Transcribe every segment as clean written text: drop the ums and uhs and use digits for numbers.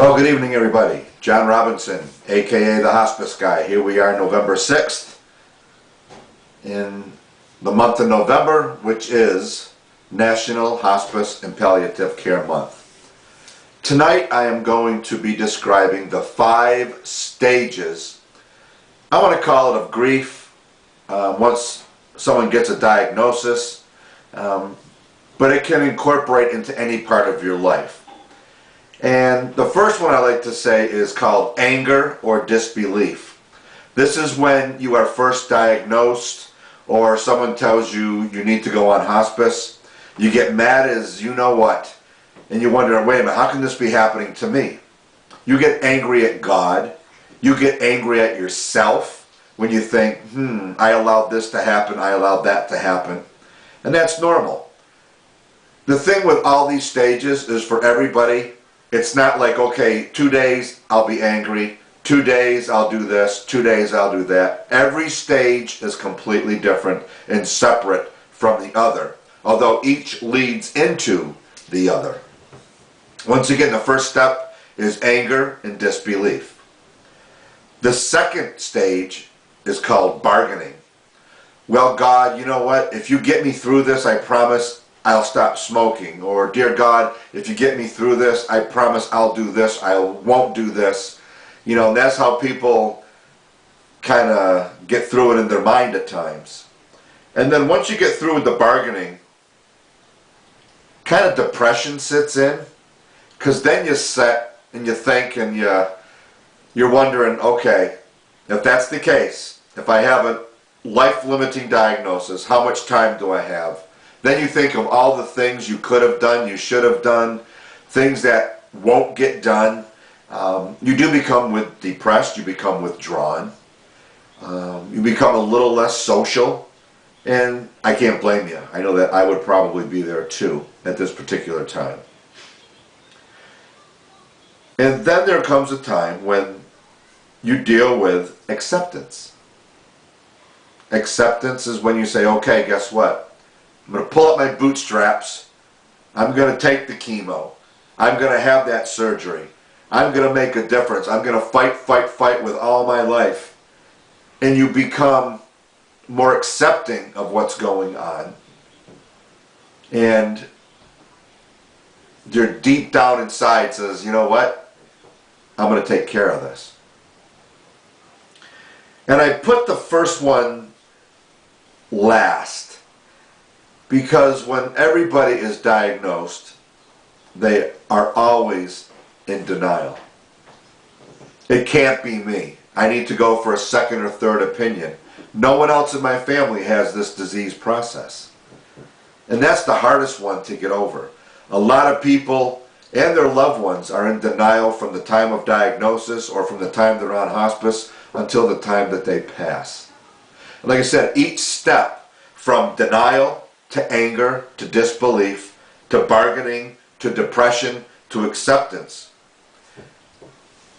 Well, good evening, everybody. John Robinson, aka the Hospice Guy. Here we are, November 6th, in the month of November, which is National Hospice and Palliative Care Month. Tonight, I am going to be describing the 5 stages, I want to call it, of grief once someone gets a diagnosis, but it can incorporate into any part of your life. And the first one I like to say is called anger or disbelief. This is when you are first diagnosed or someone tells you you need to go on hospice. You get mad as you know what, and you wonder, wait a minute, how can this be happening to me? You get angry at God. You get angry at yourself when you think, I allowed this to happen, I allowed that to happen. And that's normal. The thing with all these stages is for everybody, it's not like, okay, 2 days I'll be angry, 2 days I'll do this, 2 days I'll do that. Every stage is completely different and separate from the other, although each leads into the other. Once again, the first step is anger and disbelief. The second stage is called bargaining. Well, God, you know what? If you get me through this, I promise I'll stop smoking. Or, dear God, if you get me through this, I promise I'll do this, I won't do this. You know, and that's how people kind of get through it in their mind at times. And then once you get through with the bargaining, kind of depression sits in, because then you sit and you think and you're wondering, okay, if that's the case, if I have a life-limiting diagnosis, how much time do I have? Then you think of all the things you could have done, you should have done, things that won't get done. You do become depressed, you become withdrawn, you become a little less social, and I can't blame you. I know that I would probably be there too at this particular time. And then there comes a time when you deal with acceptance. Acceptance is when you say, okay, guess what? I'm going to pull up my bootstraps. I'm going to take the chemo. I'm going to have that surgery. I'm going to make a difference. I'm going to fight with all my life. And you become more accepting of what's going on. And your deep down inside says, you know what? I'm going to take care of this. And I put the first one last, because when everybody is diagnosed, they are always in denial. It can't be me. I need to go for a second or third opinion. No one else in my family has this disease process. And that's the hardest one to get over. A lot of people and their loved ones are in denial from the time of diagnosis or from the time they're on hospice until the time that they pass. And like I said, each step from denial to anger, to disbelief, to bargaining, to depression, to acceptance.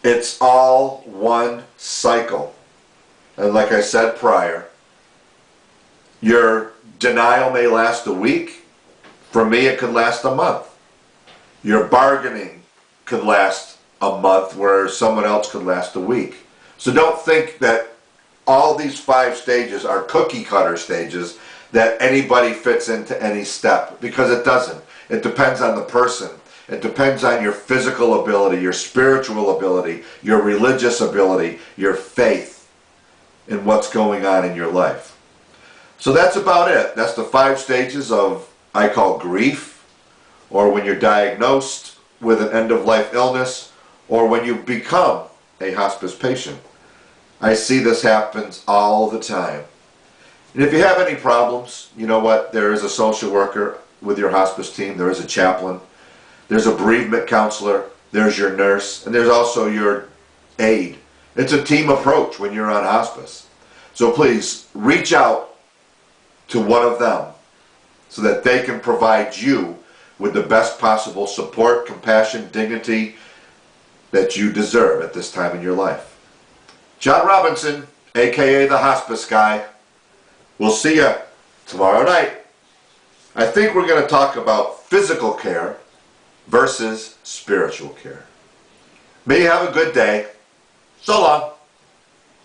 It's all one cycle. And like I said prior, your denial may last a week. For me, it could last a month. Your bargaining could last a month, where someone else could last a week. So don't think that all these 5 stages are cookie cutter stages that anybody fits into any step, because it doesn't. It depends on the person. It depends on your physical ability, your spiritual ability, your religious ability, your faith in what's going on in your life. So that's about it. That's the 5 stages of, I call, grief, or when you're diagnosed with an end-of-life illness, or when you become a hospice patient. I see this happens all the time. And if you have any problems, you know what? There is a social worker with your hospice team. There is a chaplain. There's a bereavement counselor. There's your nurse. And there's also your aide. It's a team approach when you're on hospice. So please reach out to one of them so that they can provide you with the best possible support, compassion, dignity that you deserve at this time in your life. John Robinson, aka the Hospice Guy. We'll see you tomorrow night. I think we're going to talk about physical care versus spiritual care. May you have a good day. So long.